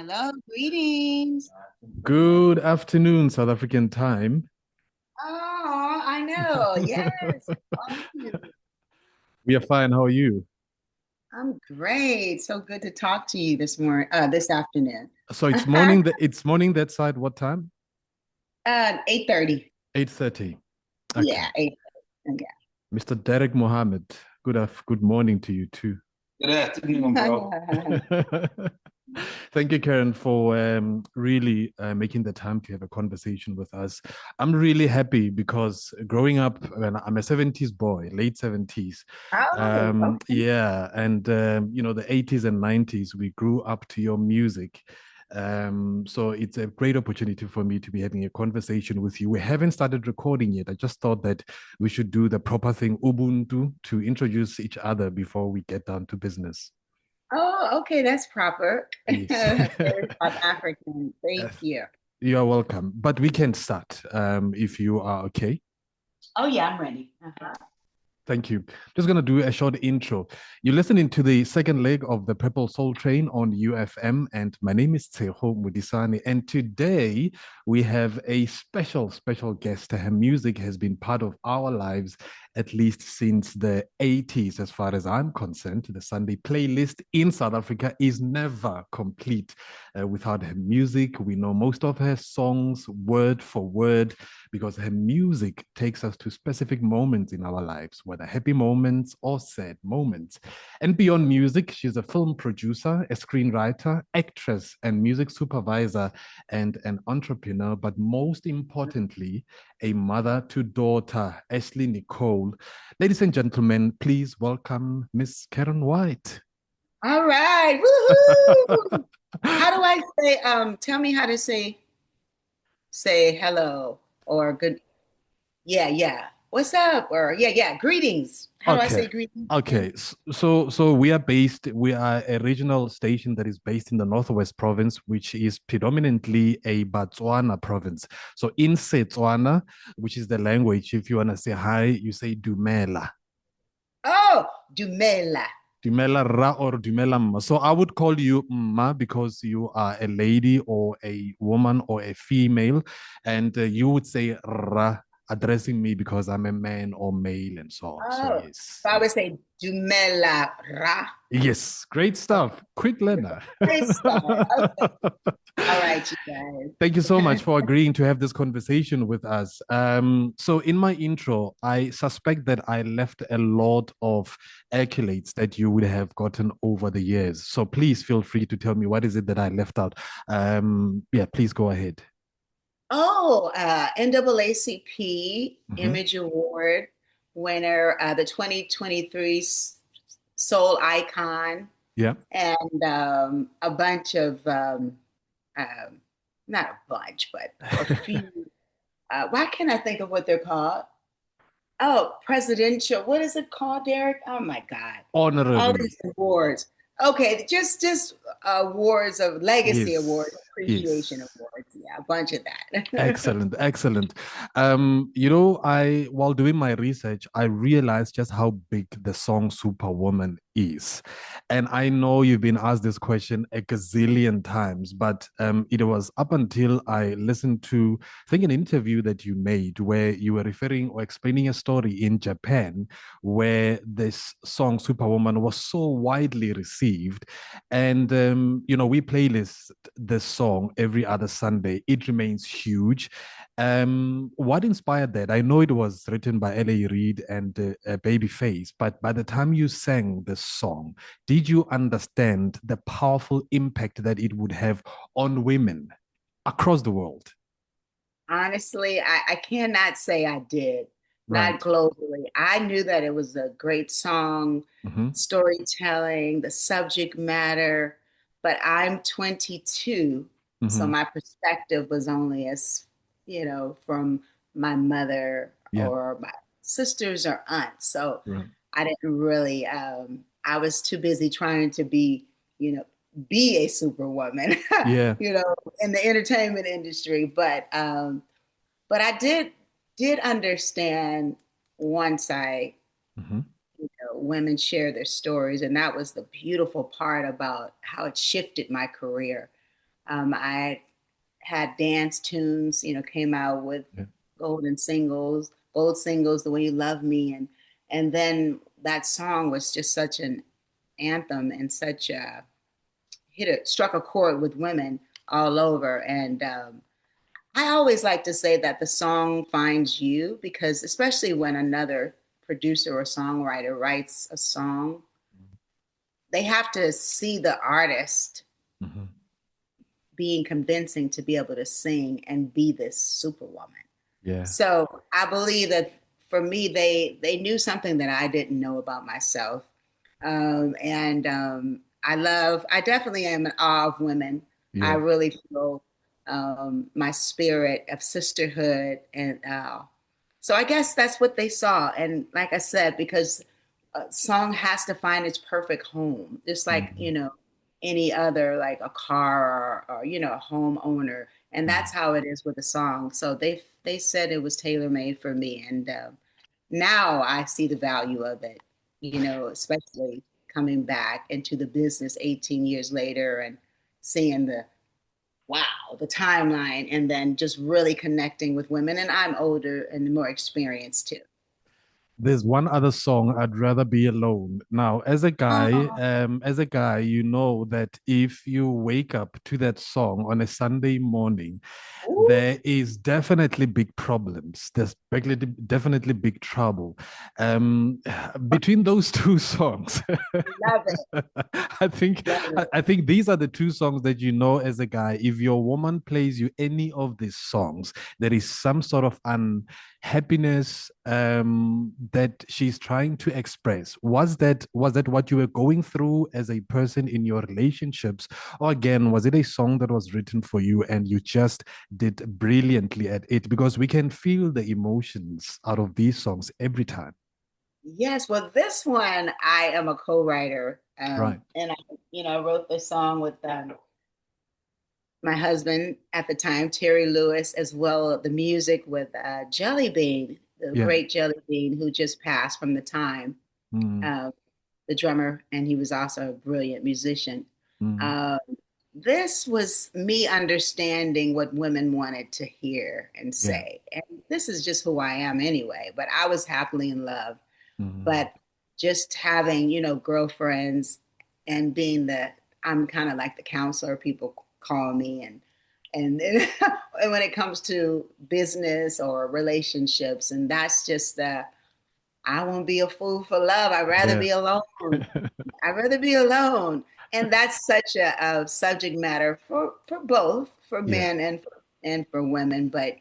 Hello, greetings. Good afternoon, South African time. Oh, I know. Yes. We are fine. How are you? I'm great. So good to talk to you this afternoon. So it's morning. It's morning that side. What time? 8:30. 8:30. Okay. Yeah, 8. Yeah. Mr. Derek Mohammed. Good morning to you too. Good afternoon, bro. Thank you, Karyn, for really making the time to have a conversation with us. I'm really happy because growing up, when I'm a 70s boy, late 70s. Oh, okay. Yeah, and the 80s and 90s, we grew up to your music. So it's a great opportunity for me to be having a conversation with you. We haven't started recording yet. I just thought that we should do the proper thing, Ubuntu, to introduce each other before we get down to business. Oh, okay. That's proper. Yes. Very South African. Thank you. You are welcome. But we can start if you are okay. Oh, yeah, I'm ready. Uh-huh. Thank you. Just going to do a short intro. You're listening to the second leg of the Purple Soul Train on UFM, and my name is Tseho Mudisani. And today we have a special guest. Her music has been part of our lives at least since the 80s, as far as I'm concerned. The Sunday playlist in South Africa is never complete without her music. We know most of her songs word for word because her music takes us to specific moments in our lives, whether happy moments or sad moments. And beyond music, she's a film producer, a screenwriter, actress, and music supervisor, and an entrepreneur, but most importantly, a mother to daughter, Ashley Nicole. Ladies and gentlemen, please welcome Miss Karyn White. All right. Woohoo! How do I say, tell me how to say hello or good. Yeah, yeah. What's up? Or yeah. Greetings. How do I Okay. say greetings? Okay. So we are a regional station that is based in the Northwest Province, which is predominantly a Botswana province. So in Setswana, which is the language, if you want to say hi, you say Dumela. Oh, Dumela. Dumela ra or Dumela ma. So I would call you ma because you are a lady or a woman or a female, and you would say ra addressing me because I'm a man or male and so on. So Oh, yes, so I would yes. say Dumela ra. Yes, great stuff. Quick learner. Praise God. Okay. All right, you Thank you so guys. much for agreeing to have this conversation with us. So, in my intro, I suspect that I left a lot of accolades that you would have gotten over the years. So, please feel free to tell me what is it that I left out. Yeah, please go ahead. Oh, NAACP Hmm. Image Award winner, the 2023 Soul Icon, Yeah. and a bunch of um, not a bunch, but a few. Why can't I think of what they're called? Oh, presidential. What is it called, Derek? Oh my God! All Honorary. these awards. Okay, just awards of legacy awards, Yes. appreciation Yes. awards. Yeah, a bunch of that. Excellent, excellent. I while doing my research, I realized just how big the song Superwoman is. And I know you've been asked this question a gazillion times, but it was up until I listened to, I think, an interview that you made where you were referring or explaining a story in Japan where this song Superwoman was so widely received. And we playlist this song every other Sunday. It remains huge. What inspired that? I know it was written by L.A. Reid and Babyface, but by the time you sang this song, did you understand the powerful impact that it would have on women across the world? Honestly, I cannot say I did, not Right. globally. I knew that it was a great song, Mm-hmm. storytelling, the subject matter, but I'm 22, so Mm-hmm. my perspective was only as, from my mother Yeah. or my sisters or aunts. So Right. I didn't really, I was too busy trying to you know, be a superwoman, Yeah. you know, in the entertainment industry. But I did understand once Mm-hmm. women share their stories, and that was the beautiful part about how it shifted my career. I had dance tunes, came out with Yeah. gold singles, The Way You Love Me, and then that song was just such an anthem and such a struck a chord with women all over. And I always like to say that the song finds you because, especially when another producer or songwriter writes a song, they have to see the artist Hmm. being convincing to be able to sing and be this superwoman. Yeah. So I believe that for me, they knew something that I didn't know about myself, and I definitely am in awe of women. I Yeah. really feel my spirit of sisterhood, and so I guess that's what they saw. And like I said, because a song has to find its perfect home, just like Mhm. any other, like a car or a homeowner, and that's Mhm. how it is with a song. So they said it was tailor made for me, and now I see the value of it. Especially coming back into the business 18 years later and seeing the wow, the timeline, and then just really connecting with women. And I'm older and more experienced too. There's one other song, I'd Rather Be Alone. Now, Oh, as a guy, you know that if you wake up to that song on a Sunday morning, ooh, there is definitely big problems. There's definitely big trouble. Um, Between those two songs, love it, I think love it. I think these are the two songs that you know as a guy. If your woman plays you any of these songs, there is some sort of unhappiness that she's trying to express. Was that what you were going through as a person in your relationships, or again, was it a song that was written for you and you just did brilliantly at it? Because we can feel the emotions out of these songs every time. Yes, well, this one I am a co-writer, Right. and I wrote this song with my husband at the time, Terry Lewis, as well the music with Jelly Bean, the Yeah. great Jelly Bean, who just passed from the time, Mm, uh, the drummer, and he was also a brilliant musician. mm, Uh, this was me understanding what women wanted to hear and yeah. say. And this is just who I am anyway, but I was happily in love. Mm, But just having, girlfriends and being I'm kind of like the counselor people call me, and and when it comes to business or relationships, and that's just I won't be a fool for love. I'd rather yeah. be alone. I'd rather be alone. And that's such a subject matter for both, for Yeah. men and for women. But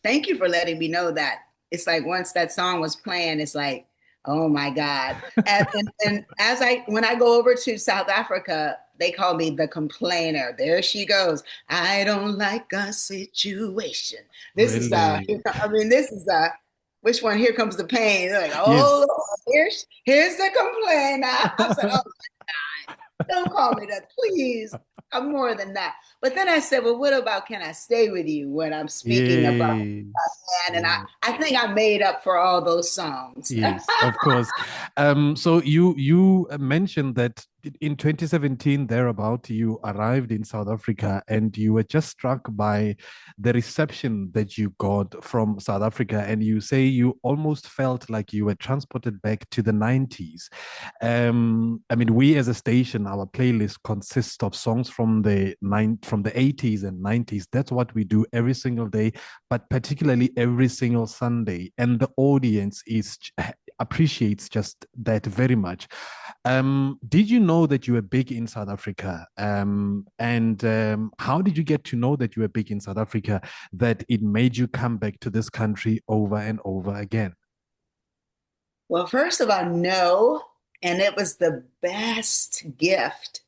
thank you for letting me know that. It's like once that song was playing, it's like, oh my God. And when I go over to South Africa, they call me the complainer. There she goes. I don't like a situation. This is Really? this is which one? Here comes the pain. They're like, oh Yes. Lord, here's the complainer. I said, oh, don't call me that, please. I'm more than that. But then I said, well, what about can I stay with you when I'm speaking about Yes. man? And I, Yeah. I think I made up for all those songs. Yes, of course. So you mentioned that in 2017, thereabout, you arrived in South Africa and you were just struck by the reception that you got from South Africa, and you say you almost felt like you were transported back to the 90s. I mean, we as a station, our playlist consists of songs from the 80s and 90s. That's what we do every single day, but particularly every single Sunday. And the audience appreciates just that very much. Did you know that you were big in South Africa? And how did you get to know that you were big in South Africa, that it made you come back to this country over and over again? Well, first of all, no. And it was the best gift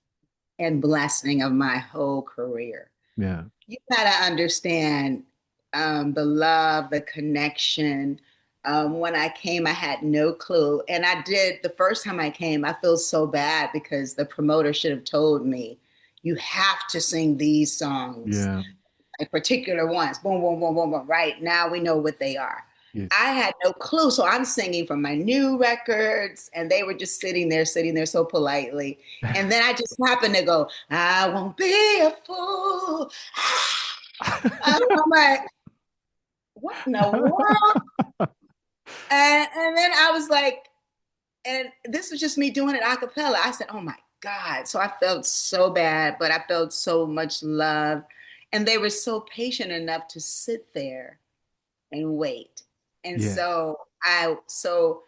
and blessing of my whole career. Yeah. You got to understand the love, the connection. When I came, I had no clue. And I did, the first time I came, I feel so bad because the promoter should have told me, you have to sing these songs, Yeah. like particular ones. Boom, boom, boom, boom, boom. Right now we know what they are. Yes. I had no clue. So I'm singing from my new records, and they were just sitting there so politely. And then I just happened to go, I won't be a fool. I'm like, what in the world? And then I was like, and this was just me doing it a cappella. I said, oh my God. So I felt so bad, but I felt so much love. And they were so patient enough to sit there and wait. And Yeah. so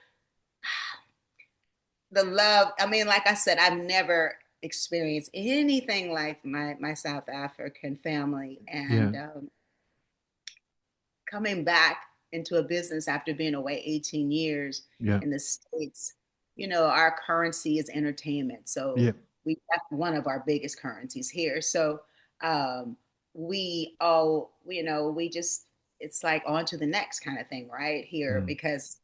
the love, I mean, like I said, I've never experienced anything like my South African family. Yeah. And coming back into a business after being away 18 years Yeah. in the States, our currency is entertainment. So Yeah. that's one of our biggest currencies here. So um, we all, we just, it's like on to the next kind of thing right here. Mm. Because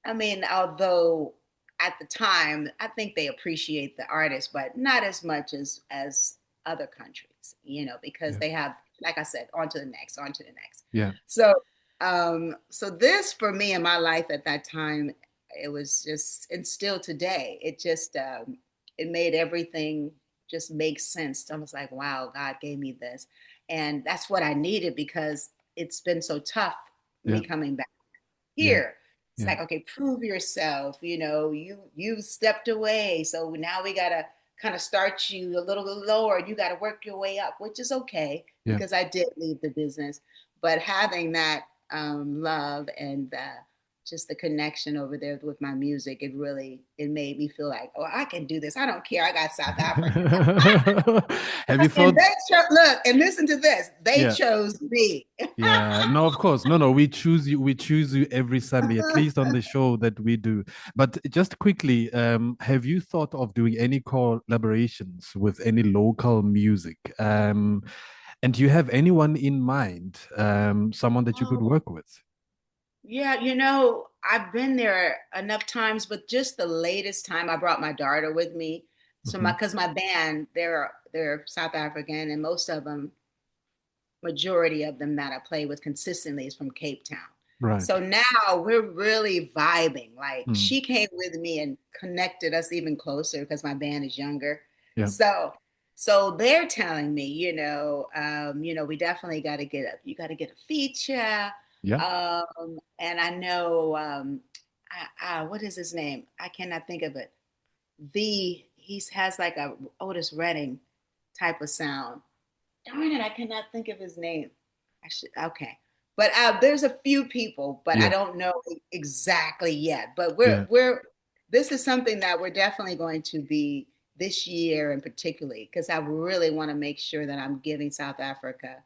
I mean, although at the time, I think they appreciate the artist, but not as much as other countries, because Yeah. they have, like I said, on to the next, on to the next. Yeah. So, so this for me in my life at that time, it was just, and still today, it just, it made everything just make sense. I was like, wow, God gave me this. And that's what I needed because it's been so tough me Yeah. coming back Yeah. here. It's Yeah. like, okay, prove yourself. You stepped away, so now we gotta kind of start you a little bit lower. You got to work your way up, which is okay Yeah. because I did leave the business. But having that love and just the connection over there with my music, it made me feel like, oh, I can do this. I don't care. I got South Africa. Have you And thought? they look and listen to this. They Yeah. chose me. Yeah, no, of course. No, no, we choose you. We choose you every Sunday, at least on the show that we do. But just quickly, have you thought of doing any collaborations with any local music? And do you have anyone in mind, someone that you could Oh, work with? yeah, I've been there enough times, but just the latest time I brought my daughter with me. So Hmm. because my band, they're South African, and majority of them that I play with consistently is from Cape Town. Right. So now we're really vibing. Like Mm. she came with me and connected us even closer because my band is younger. Yeah. So they're telling me, we definitely you got to get a feature. Yeah. And I know, what is his name? I cannot think of it. He has like a Otis Redding type of sound. Darn it, I cannot think of his name. Okay. But there's a few people, but I Yeah. don't know exactly yet. But Yeah. this is something that we're definitely going to be this year in particularly, because I really want to make sure that I'm giving South Africa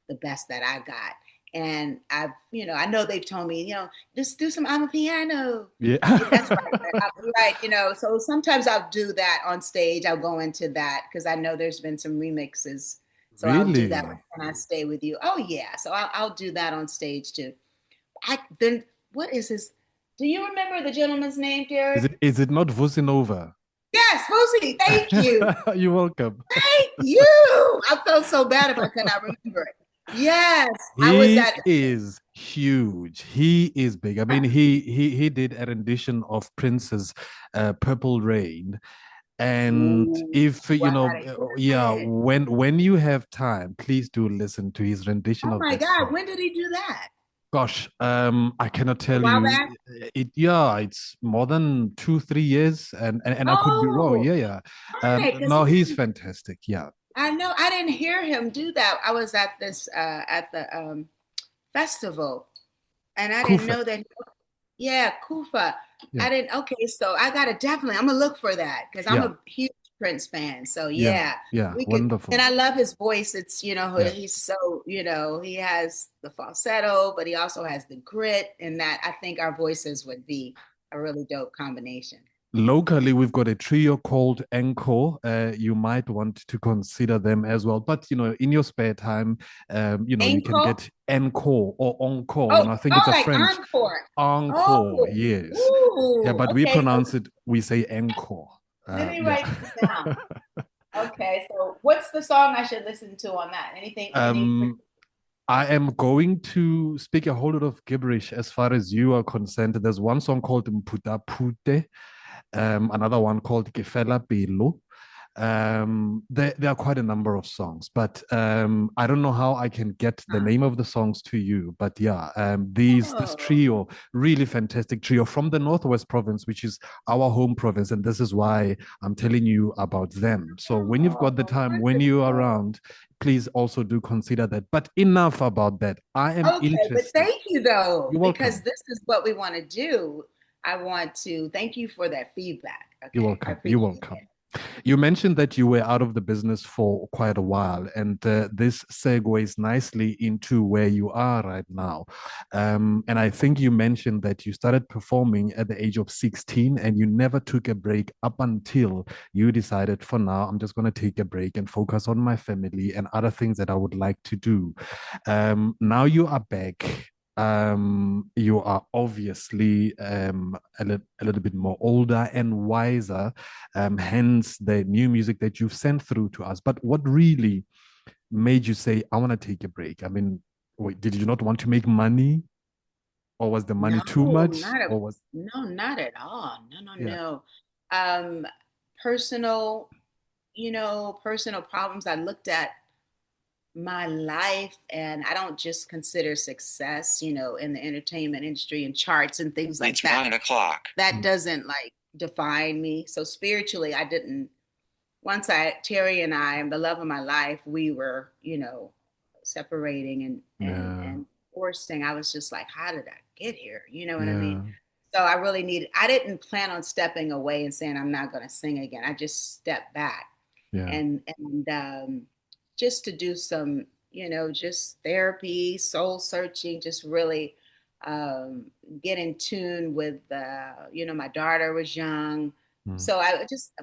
the best that I got. And I know they've told me, just do some on the piano. Yeah. Yeah, that's right. Right. So sometimes I'll do that on stage. I'll go into that because I know there's been some remixes. So I'll do that Really? when I stay with you. Oh yeah. So I'll do that on stage too. Then what is his? Do you remember the gentleman's name, Is Derek? it not Vusinova? Yes, Fousey. Thank you. You're welcome. Thank you. I felt so bad if I could not remember it. Yes, I was He at. is huge. He is big. I mean, he did a rendition of Prince's Purple Rain. And Ooh, if you I know, gotta yeah, hear it. when you have time, please do listen to his rendition Oh of my that God, song. when did he do that? Gosh, I cannot A tell while you. back? Yeah, it's more than 2, 3 years, and I could be wrong. Oh, Yeah, yeah. okay, because No, he's fantastic. Yeah. I know I didn't hear him do that. I was at this at the festival, and I didn't Kufa. know that. Yeah, Kufa. Yeah, I didn't. Okay, so I gotta definitely. I'm gonna look for that because I'm yeah, a huge Prince fan. So yeah, yeah, yeah. we could. And Wonderful. I love his voice. It's Yeah. he's so he has the falsetto, but he also has the grit, and that I think our voices would be a really dope combination. Locally, we've got a trio called Encore. You might want to consider them as well. But in your spare time, you can Ankle. get Encore or Encore. Oh, I think it's oh, a like French encore. Encore. Oh, Yes, yeah, ooh. but we Okay, so pronounce it. We say Encore. let me Yeah. write this down. Okay, so what's the song I should listen to on that? Anything? Any? um, I am going to speak a whole lot of gibberish as far as you are concerned. There's one song called Mputa Pute, another one called Kefela Pelo. There are quite a number of songs, but I don't know how I can get the Huh. name of the songs to you. But yeah, this Oh, trio, really fantastic trio from the Northwest Province, which is our home province, and this is why I'm telling you about them. So when you've got the oh, time, when you're wonderful. around, please also do consider that. But enough about that. I am Okay, but interested. thank you though, You're because welcome. this is what we want to do. I want to thank you for that feedback. You're Okay, I welcome. You're appreciate welcome. it. You mentioned that you were out of the business for quite a while, and this segues nicely into where you are right now. And I think you mentioned that you started performing at the age of 16 and you never took a break up until you decided, for now, I'm just going to take a break and focus on my family and other things that I would like to do. Now you are back. You are obviously a little bit more older and wiser, hence the new music that you've sent through to us. But what really made you say, I want to take a break? I mean, wait, did you not want to make money, or was the money too No, much, or was, no, not at all. No, no, yeah, no. Um, personal, personal problems. I looked at my life and I don't just consider success, in the entertainment industry and charts and things like It's that. 9 o'clock. That mm, doesn't like define me. So spiritually, I didn't once Terry and I, the love of my life, we were, separating yeah, and forcing. I was just like, how did I get here? You know what I mean? yeah, So I didn't plan on stepping away and saying I'm not going to sing again. I just stepped back yeah, and just to do some, just therapy, soul searching, just really um, get in tune with, my daughter was young. mm, So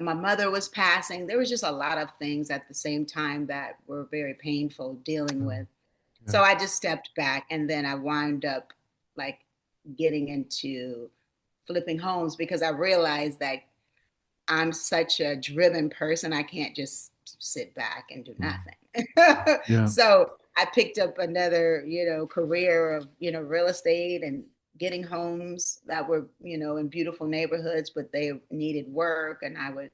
my mother was passing. There was just a lot of things at the same time that were very painful dealing mm, with. yeah, So I just stepped back and then I wound up like getting into flipping homes because I realized that I'm such a driven person. I can't just sit back and do mm, nothing. yeah, So I picked up another, career of, real estate and getting homes that were, in beautiful neighborhoods, but they needed work and I would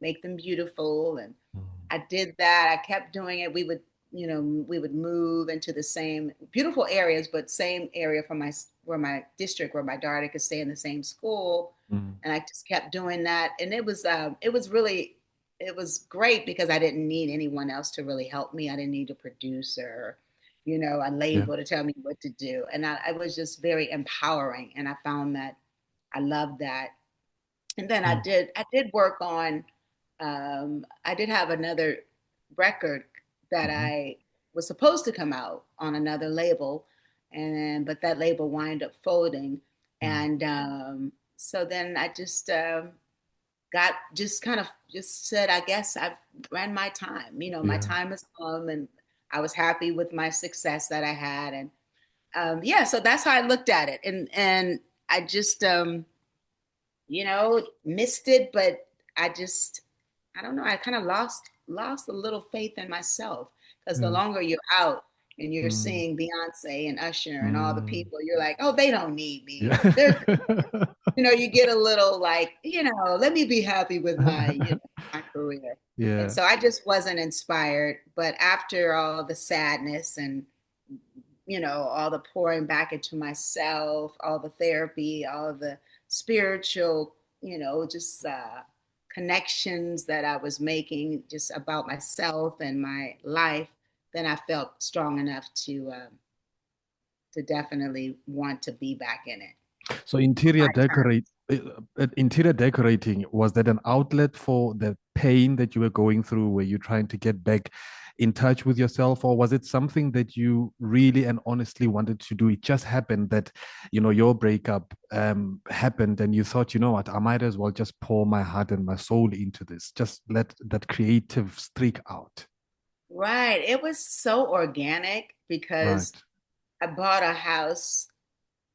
make them beautiful. And mm, I did that. I kept doing it. We would move into the same beautiful areas, but same area from my district where my daughter could stay in the same school. mm, And I just kept doing that. And it was great because I didn't need anyone else to really help me. I didn't need a producer, a yeah, label to tell me what to do. And I was just very empowering. And I found that I loved that. And then mm, I did work on I did have another record that mhm, I was supposed to come out on another label, and but that label wind up folding, mm, and so then I just got just kind of just said, I guess I've ran my time. My yeah. time has come, and I was happy with my success that I had, and yeah, so that's how I looked at it, and I just missed it, but I don't know, I kind of lost a little faith in myself because the Yeah. longer you're out and you're Mm, seeing Beyonce and Usher and all the mm, people, you're like, oh, they don't need yeah. me. They're, you get a little like, let me be happy with my career. And Yeah. so I just wasn't inspired. But after all the sadness and all the pouring back into myself, all the therapy, all the spiritual, just connections that I was making just about myself and my life, then I felt strong enough to definitely want to be back in it So on my terms. interior decorating, was that an outlet for the pain that you were going through? Were you trying to get back in touch with yourself, or was it something that you really and honestly wanted to do? It just happened that, your breakup happened and you thought, you know what, I might as well just pour my heart and my soul into this. Just let that creative streak out. Right. It was so organic because Right. I bought a house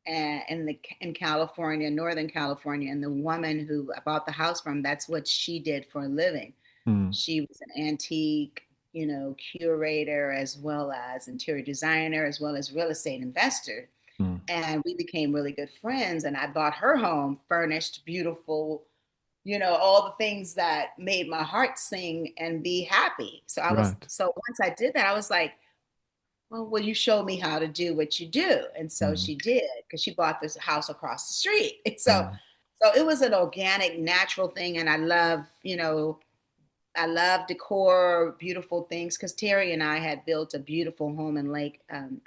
in California, Northern California, and the woman who I bought the house from, that's what she did for a living. Mm, She was an antique. curator as well as interior designer as well as real estate investor. Mm. And we became really good friends. And I bought her home furnished, beautiful, all the things that made my heart sing and be happy. Right. So once I did that, I was like, well, will you show me how to do what you do? And so Mm. she did, because she bought this house across the street. And Mm. so it was an organic, natural thing. And I love decor, beautiful things. Because Terry and I had built a beautiful home in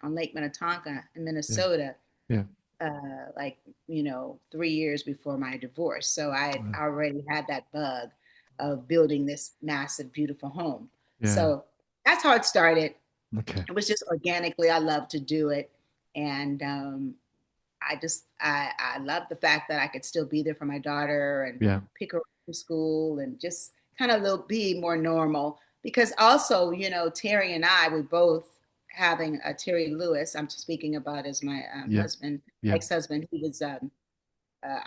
on Lake Minnetonka in Yeah. Minnesota, Yeah. like 3 years before my divorce. So I Wow. already had that bug of building this massive, beautiful home. Yeah. So that's how it started. Okay. It was just organically. I love to do it, and I love the fact that I could still be there for my daughter and Yeah. pick her up from school and just kind of be more normal. Because also, Terry and I, we both having Terry Lewis. I'm speaking about as my Yeah. husband, Yeah. ex-husband. He was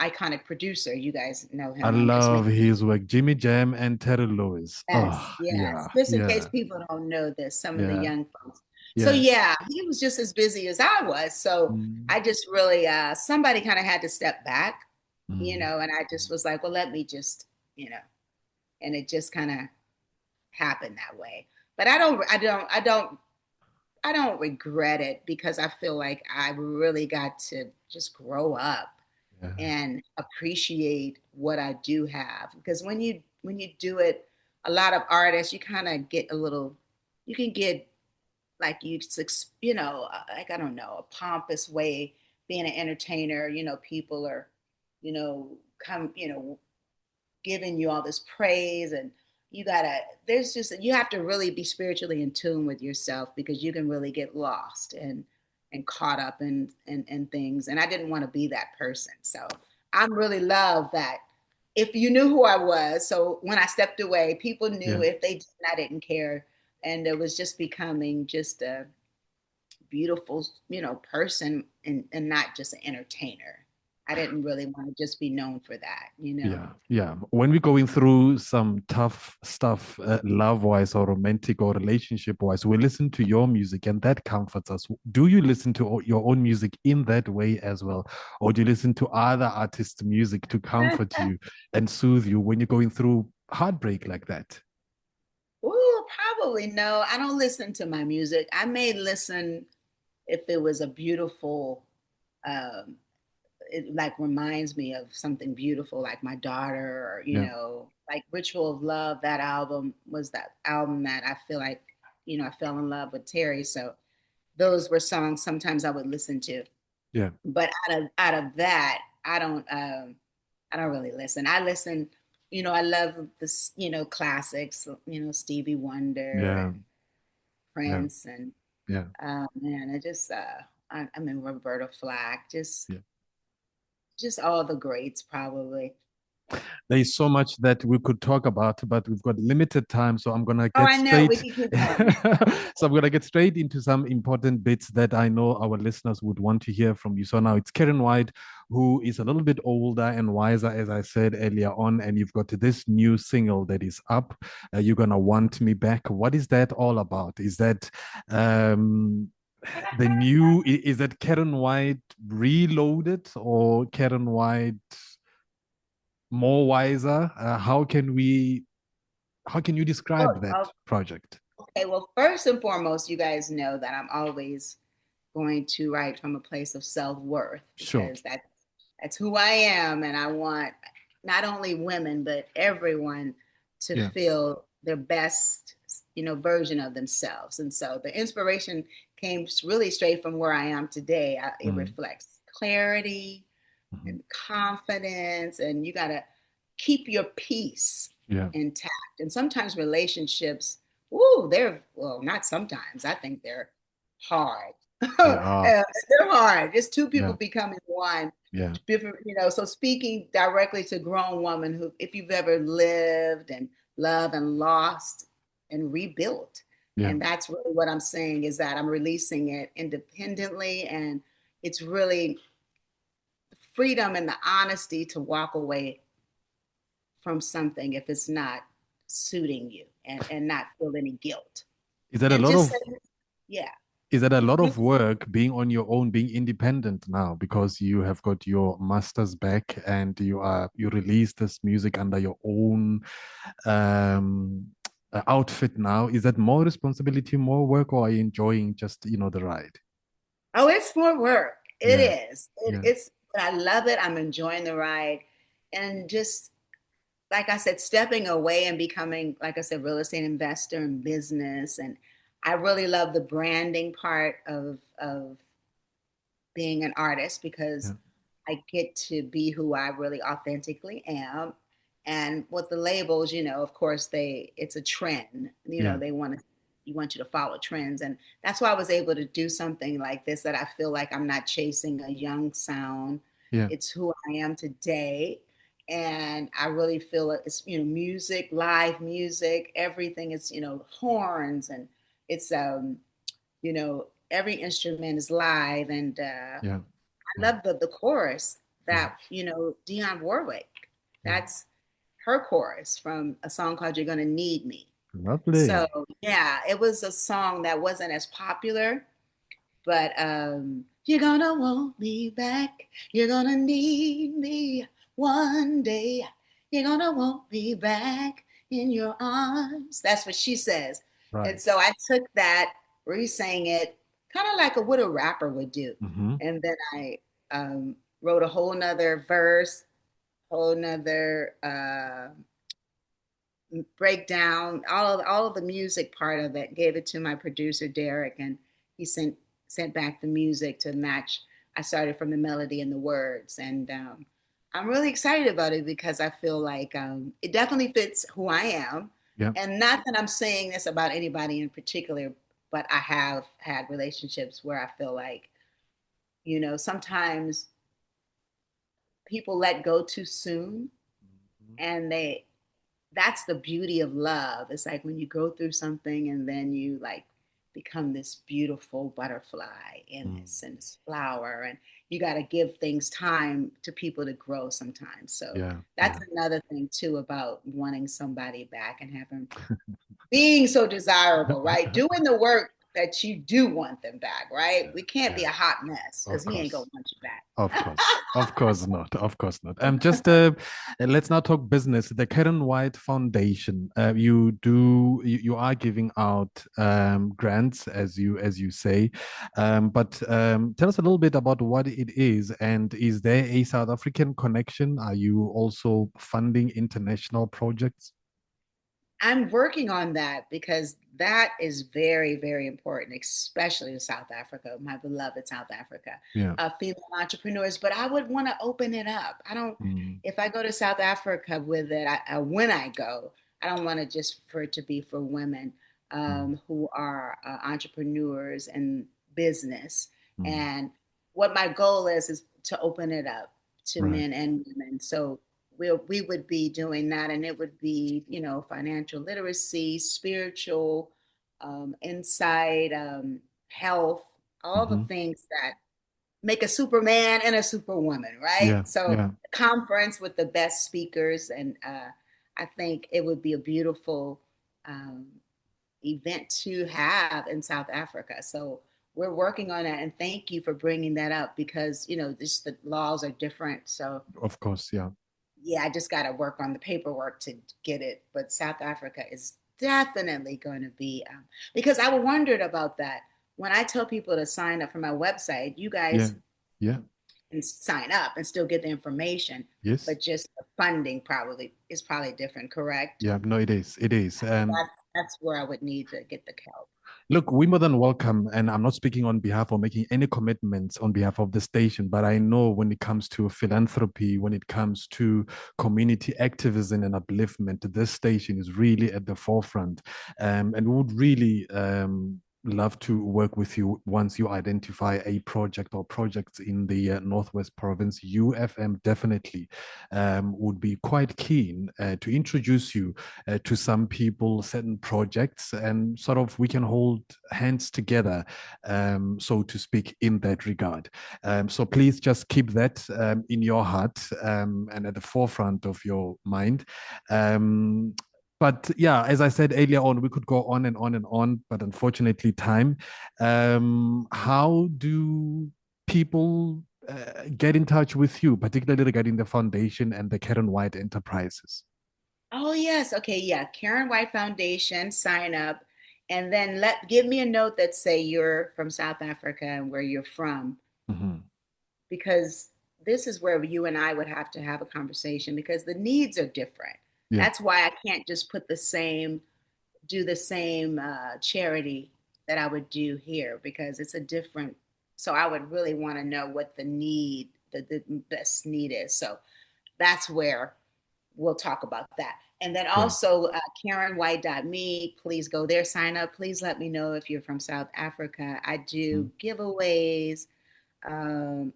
iconic producer. You guys know I him. I'm just love making. his work. Jimmy Jam and Terry Lewis. Yes, Oh, yes. yeah. Just in case Yeah. people don't know this, some of the Yeah. young folks. So Yeah. yeah, he was just as busy as I was. So Mm. I just really somebody kind of had to step back, Mm. and I just was like, well, let me just, and it just kind of happened that way. But I don't regret it, because I feel like I really got to just grow up Yeah. and appreciate what I do have. Because when you do it, a lot of artists, you kind of get you can get like like, I don't know, a pompous way being an entertainer. People are, you know, come, giving you all this praise, and you have to really be spiritually in tune with yourself, because you can really get lost and caught up in things. And I didn't want to be that person. So I'm really love that if you knew who I was. So when I stepped away, people knew. Yeah. If they didn't, I didn't care. And it was just becoming just a beautiful, person, and not just an entertainer. I didn't really want to just be known for that. Yeah, yeah. When we're going through some tough stuff, love-wise or romantic or relationship-wise, we listen to your music and that comforts us. Do you listen to your own music in that way as well? Or do you listen to other artists' music to comfort you and soothe you when you're going through heartbreak like that? Oh, probably no. I don't listen to my music. I may listen if it was a beautiful, um, it like reminds me of something beautiful, like my daughter, or Yeah, like Ritual of Love. That album was that album that I feel like, I fell in love with Terry. So those were songs sometimes I would listen to. yeah, But out of that, I don't really listen. I listen, I love this, classics, Stevie Wonder yeah, and yeah, Prince, and yeah, man, I just I mean, Roberta Flack, just yeah. just all the greats probably. There is so much that we could talk about, but we've got limited time, so I'm gonna Oh, get I know, we straight. can keep going. So I'm gonna get straight into some important bits that I know our listeners would want to hear from you. So now it's Karyn White, who is a little bit older and wiser, as I said earlier on, and you've got this new single that is up. You're gonna want me back. What is that all about? Is that the new? Is that Karyn White reloaded or Karyn White more wiser? How can you describe Oh, that project? okay. Well, first and foremost, you guys know that I'm always going to write from a place of self-worth, Sure. because that's who I am, and I want not only women but everyone to Yeah. feel their best, version of themselves. And so the inspiration came really straight from where I am today. It Mm. reflects clarity Mhm. and confidence, and you got to keep your peace Yeah. intact. And sometimes relationships, ooh, well, not sometimes, I think they're hard. They are. They're hard. Just two people Yeah. becoming one. Yeah. Different, so speaking directly to grown woman who, if you've ever lived and loved and lost and rebuilt. Yeah. And that's really what I'm saying, is that I'm releasing it independently, and it's really freedom and the honesty to walk away from something if it's not suiting you, and not feel any guilt. Is that a and lot just of say, yeah. is that a lot Mhm. of work being on your own, being independent now because you have got your masters back and you release this music under your own um outfit now? Is that more responsibility, more work, or are you enjoying just, the ride? Oh, it's more work. It Yeah, is. yeah, But I love it. I'm enjoying the ride. And just like I said, stepping away and becoming, like I said, real estate investor in business. And I really love the branding part of being an artist because yeah, I get to be who I really authentically am. And with the labels, of course, it's a trend. yeah, They want you to follow trends, and that's why I was able to do something like this. That I feel like I'm not chasing a young sound. yeah, It's who I am today, and I really feel it's music, live music, everything is horns, and it's every instrument is live, and yeah, I yeah, love the chorus yeah. that, Dionne Warwick, Yeah. that's her chorus from a song called You're Gonna Need Me. So Lovely. yeah, it was a song that wasn't as popular, but you're gonna want me back. You're gonna need me one day. You're gonna want me back in your arms. That's what she says. And Right. so I took that, re-sang it, kind of like what a rapper would do. Mm-hmm. And then I wrote a whole nother verse, whole nother break down all of the music part of it, gave it to my producer Derek, and he sent back the music to match. I started from the melody and the words, and I'm really excited about it because I feel like it definitely fits who I am. Yeah. And not that I'm saying this about anybody in particular, but I have had relationships where I feel like, sometimes people let go too soon, and that's the beauty of love. It's like when you go through something and then you like become this beautiful butterfly in Mm. this flower, and you got to give things time to people to grow sometimes. So Yeah. that's Yeah. another thing too about wanting somebody back and having being so desirable, right? Doing the work that you do want them back, right? Yeah. We can't be Yeah. a hot mess because Of he ain't gonna course. want you back. Of course. Of course not. Of course not. Just let's now talk business. The Karen White Foundation. You are giving out grants as you say. But tell us a little bit about what it is, and is there a South African connection? Are you also funding international projects? I'm working on that because that is very, very important, especially in South Africa, my beloved South Africa, Yeah. female entrepreneurs. But I would want to open it up. I don't, Mm, if I go to South Africa with it, when I go, I don't want to just for it to be for women mm, who are entrepreneurs and business. mm. And what my goal is to open it up to Right. men and women. So we would be doing that, and it would be financial literacy, spiritual insight, health, all the Mm-hmm. things that make a superman and a superwoman, right? Yeah. So Yeah. a conference with the best speakers, and I think it would be a beautiful um, event to have in South Africa. So we're working on that, and thank you for bringing that up because just the laws are different. So Of course. Yeah. yeah, I just got to work on the paperwork to get it. But South Africa is definitely going to be, because I wondered about that. When I tell people to sign up for my website, you Yeah. guys Yeah. can sign up and still get the information, Yes. but just the funding probably is probably different, correct? Yeah. No, it is. It is. So that's where I would need to get the help. Look, we more than welcome, and I'm not speaking on behalf or making any commitments on behalf of the station, but I know when it comes to philanthropy, when it comes to community activism and upliftment, this station is really at the forefront. And we would really love to work with you once you identify a project or projects in the Northwest Province. UFM definitely would be quite keen to introduce you to some people, certain projects, and sort of we can hold hands together, so to speak, in that regard. So please just keep that in your heart and at the forefront of your mind. Um, But yeah, as I said earlier on, we could go on and on and on, but unfortunately, time. How do people get in touch with you, particularly regarding the foundation and the Karyn White Enterprises? Oh yes, okay, yeah. Karen White Foundation, sign up, and then give me a note that say you're from South Africa and where you're from, Mhm. because this is where you and I would have to have a conversation because the needs are different. Yeah, That's why I can't just do the same charity that I would do here because it's a different. So I would really want to know what the best need is. So that's where we'll talk about that. And then great. also KarenWhite.me, please go there, sign up. Please let me know if you're from South Africa. I Mm. do giveaways,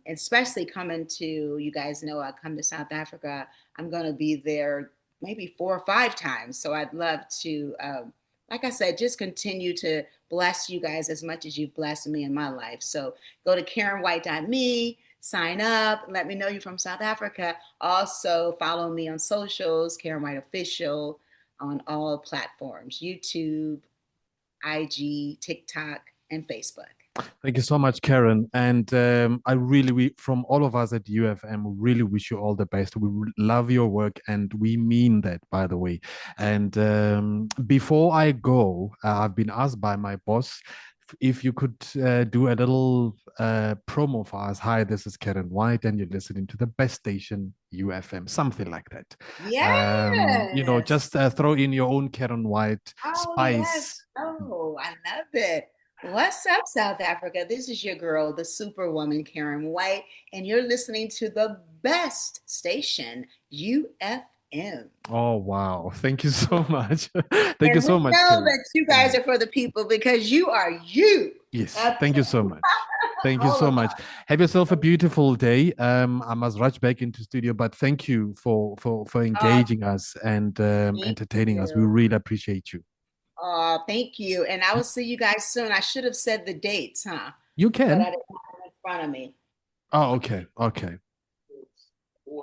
especially coming to, you guys know I come to South Africa. I'm going to be there maybe 4 or 5 times. So I'd love to, like I said, just continue to bless you guys as much as you've blessed me in my life. So go to KarenWhite.me, sign up, let me know you're from South Africa. Also follow me on socials, Karen White Official, on all platforms, YouTube, IG, TikTok, and Facebook. Thank you so much, Karyn. And I really, from all of us at UFM, really wish you all the best. We love your work, and we mean that, by the way. And before I go, I've been asked by my boss if you could do a little promo for us. Hi, this is Karyn White, and you're listening to the best station, UFM, something like that. Yes. Just throw in your own Karyn White Oh, yes. spice. Oh, I love it. What's up, South Africa? This is your girl, the superwoman, Karen White, and you're listening to the best station, UFM. Oh, wow. Thank you so much. Thank you And we so much, know Karyn. that you guys Mm. are for the people because you are you. Yes, That's thank you so much. Thank you all so of much. us. Have yourself a beautiful day. I must rush back into studio, but thank you for Uh, engaging us and thank entertaining us. We you. really appreciate you. Thank you. And I will see you guys soon. I should have said the dates, huh? You But I can. didn't have them in front of me. Oh, okay. Okay.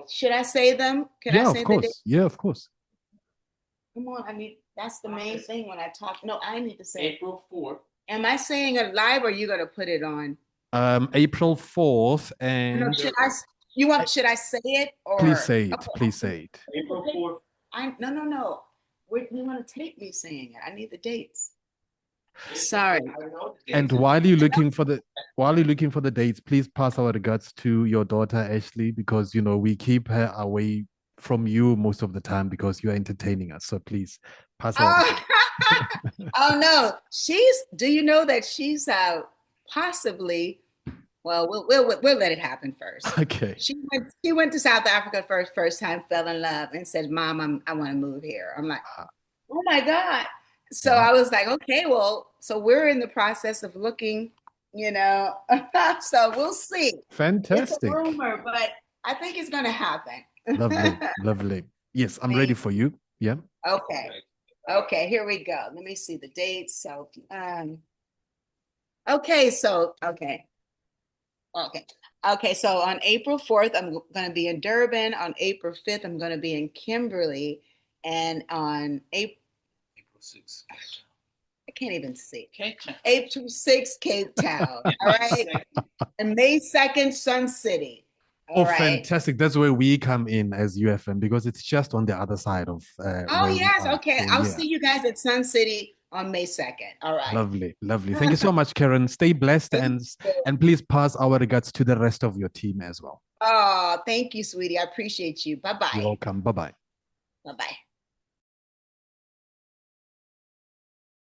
Should I say them? Can I Yeah, of say the date? course. Yeah, of course. Come on, I mean, that's the main thing when I talk. No, I need to say it. April 4th. Am I saying it live or are you gonna put it on? April 4th, No, and should I say it please or say it. Please okay, say it. April 4th. no. We want to tape me saying it. I need the dates. Sorry. And while you're looking for the dates, please pass our regards to your daughter Ashley, because we keep her away from you most of the time because you are entertaining us. So please pass our Oh, regards. oh no. Do you know that she's possibly, well, we'll let it happen first. Okay. She went to South Africa first time, fell in love, and said, "Mom, I want to move here." I'm like, Ah, "Oh my God!" So wow. I was like, "Okay, well, so we're in the process of looking, you know, so we'll see. It's a Fantastic. rumor, but I think it's going to happen." Lovely. Lovely. Yes, I'm ready Thank- for you. Yeah. okay, okay, here we go. Let me see the dates. Okay, so okay. Okay, so on April 4th, I'm going to be in Durban. On April 5th, I'm going to be in Kimberley. And on April 6th. I can't even see. Cape Town. April 6th, Cape Town. All right. And May 2nd, Sun City. All Oh, right. fantastic. That's where we come in as UFM because it's just on the other side of Oh, where we yes. are. Okay. So, I'll yeah. see you guys at Sun City on May 2nd. All right. Lovely, lovely. Thank you so much, Karyn. Stay blessed, Thank you. and please pass our regards to the rest of your team as well. Oh, thank you, sweetie. I appreciate you. You're Bye-bye. welcome. Bye bye. Bye-bye.